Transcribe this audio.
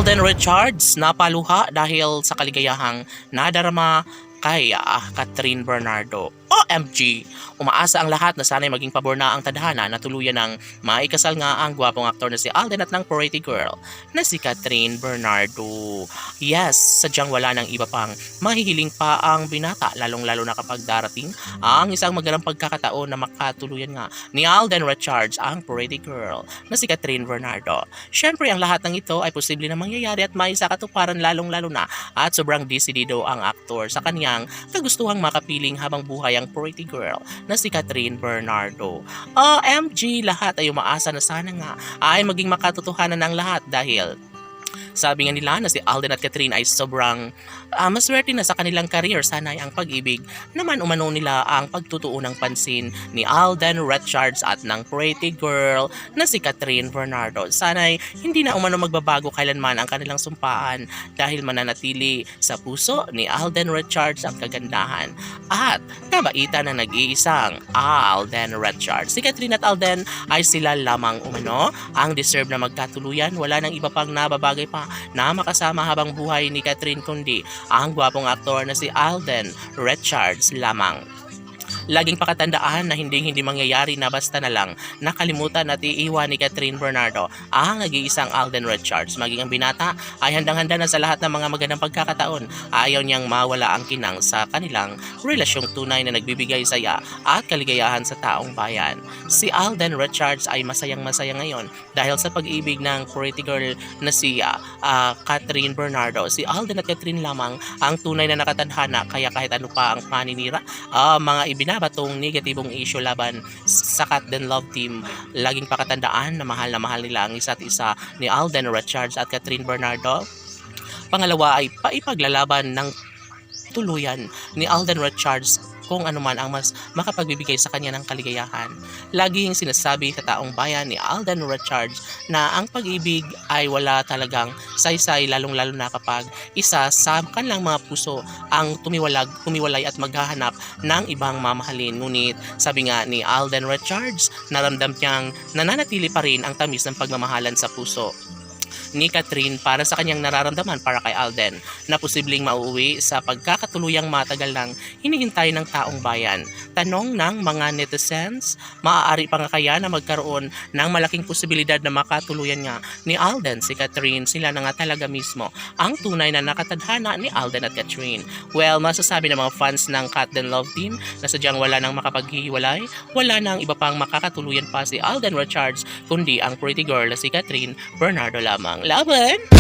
Alden Richards napaluha dahil sa kaligayahang nadarama kay Catherine Bernardo. OMG! Umaasa ang lahat na sana'y maging pabor na ang tadhana na tuluyan ng maikasal nga ang gwapong aktor na si Alden at ng pretty girl na si Catherine Bernardo. Yes, sadyang wala nang iba pang mahihiling pa ang binata, lalong-lalo na kapag darating ang isang magandang pagkakataon na makatuluyan nga ni Alden Richards ang pretty girl na si Catherine Bernardo. Syempre, ang lahat ng ito ay posible na mangyayari at may sa katuparan lalong-lalo na at sobrang desidido ang aktor sa kanyang kagustuhang makapiling habang buhay ang pretty girl na si Catherine Bernardo. OMG, lahat ay umaasa na sana nga ay maging makatotohanan ng lahat dahil sabi nga nila na si Alden at Catherine ay sobrang maswerte na sa kanilang career. Sana ay ang pag-ibig naman umano nila ang pagtutuon ng pansin ni Alden Richards at ng pretty girl na si Catherine Bernardo. Sana ay hindi na umano magbabago kailanman ang kanilang sumpaan dahil mananatili sa puso ni Alden Richards ang kagandahan at kabaitan na nag-iisang Alden Richards. Si Catherine at Alden ay sila lamang umano ang deserve na magkatuluyan. Wala nang iba pang nababagay pa na makasama habang buhay ni Catherine kundi ang gwapong aktor na si Alden Richards lamang. Laging pakatandaan na hindi mangyayari na basta na lang nakalimutan at iiwan ni Catherine Bernardo ang nag-iisang Alden Richards. Maging ang binata ay handang-handa na sa lahat ng mga magandang pagkakataon. Ayaw niyang mawala ang kinang sa kanilang relasyong tunay na nagbibigay saya at kaligayahan sa taong bayan. Si Alden Richards ay masayang-masaya ngayon dahil sa pag-ibig ng pretty girl na si Catherine Bernardo. Si Alden at Catherine lamang ang tunay na nakatadhana, kaya kahit ano pa ang paninira, mga binabatong negatibong issue laban sa Cat Den Love Team, laging pakatandaan na mahal nila ang isa't isa ni Alden Richards at Catherine Bernardo. Pangalawa ay paipaglalaban ng tuluyan ni Alden Richards kung ano man ang mas makapagbibigay sa kanya ng kaligayahan. Laging sinasabi sa taong bayan ni Alden Richards na ang pag-ibig ay wala talagang saysay, lalong-lalo na kapag isa sa kanilang mga puso ang humiwalay at maghahanap ng ibang mamahalin. Ngunit sabi nga ni Alden Richards, naramdam niyang nananatili pa rin ang tamis ng pagmamahalan sa puso ni Catherine para sa kanyang nararamdaman para kay Alden na posibleng mauuwi sa pagkakatuluyang matagal nang hinihintay ng taong bayan. Tanong ng mga netizens, maaari pa nga kaya na magkaroon ng malaking posibilidad na makatuluyan nga ni Alden si Catherine? Sila na nga talaga mismo ang tunay na nakatadhana ni Alden at Catherine. Well, masasabi ng mga fans ng Cat Den Love Team na sadyang wala nang makapaghihiwalay, wala nang iba pang makakatuluyan pa si Alden Richards kundi ang pretty girl na si Catherine Bernardo lamang. Laban!